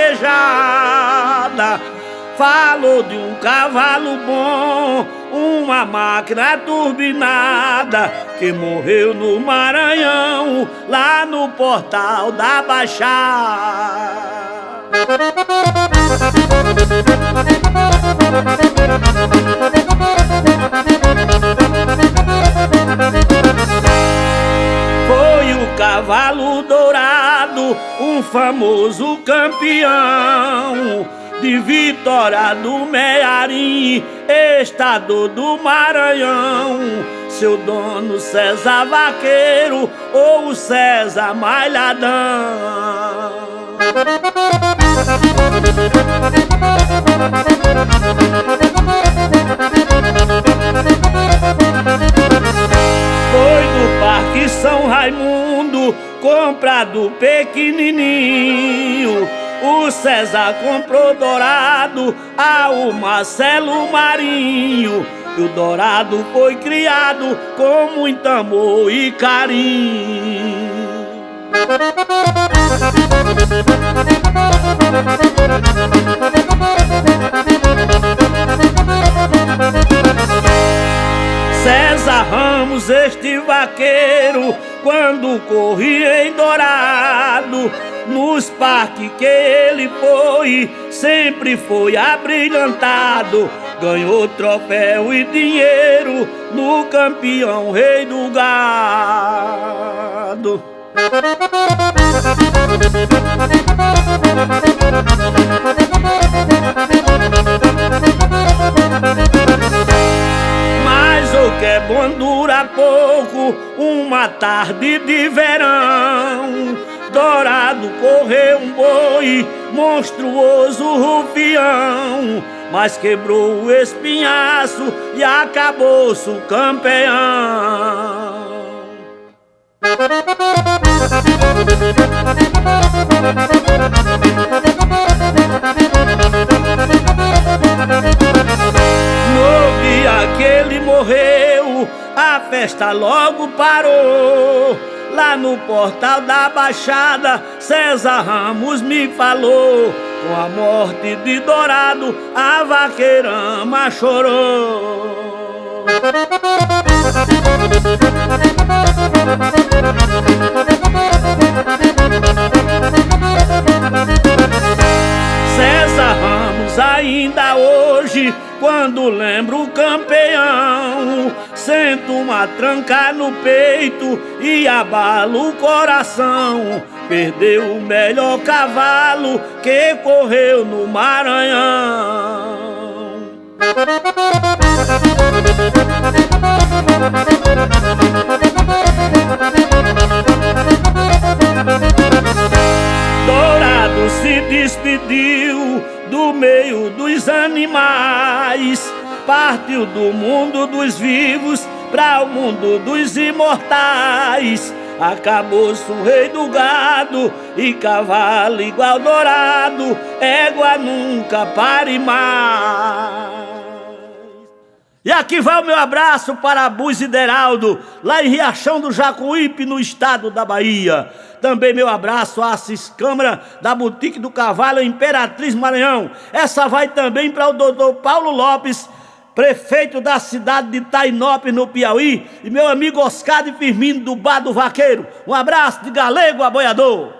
vaquejada. Falou de um cavalo bom, uma máquina turbinada, que morreu no Maranhão, lá no Portal da Baixada. Foi o cavalo dourado, um famoso campeão de Vitória do Mearim, estado do Maranhão. Seu dono César Vaqueiro ou o César Malhadão. Foi no Parque São Raimundo, comprado pequenininho. O César comprou dourado ao Marcelo Marinho. E o dourado foi criado com muito amor e carinho. César Ramos, este vaqueiro, quando corria em dourado, nos parques que ele foi, sempre foi abrilhantado. Ganhou troféu e dinheiro no campeão rei do gado. Mas o que é bom dura pouco, uma tarde de verão. Dourado correu um boi, monstruoso rufião, mas quebrou o espinhaço e acabou-se o campeão. No dia que ele morreu, a festa logo parou. Lá no Portal da Baixada, César Ramos me falou: com a morte de Dourado, a vaqueirama chorou. César Ramos ainda hoje, quando lembro o campeão, sento uma tranca no peito e abalo o coração. Perdeu o melhor cavalo que correu no Maranhão. Dourado se despediu do meio dos animais, partiu do mundo dos vivos para o mundo dos imortais. Acabou-se o rei do gado e cavalo igual Dourado, égua nunca pare mais. E aqui vai o meu abraço para Buz Ideraldo, lá em Riachão do Jacuípe, no estado da Bahia. Também meu abraço a Assis Câmara, da Boutique do Cavalo, Imperatriz Maranhão. Essa vai também para o doutor Paulo Lopes, prefeito da cidade de Tainópolis, no Piauí, e meu amigo Oscar de Firmino, do Bar do Vaqueiro. Um abraço de galego a boiador.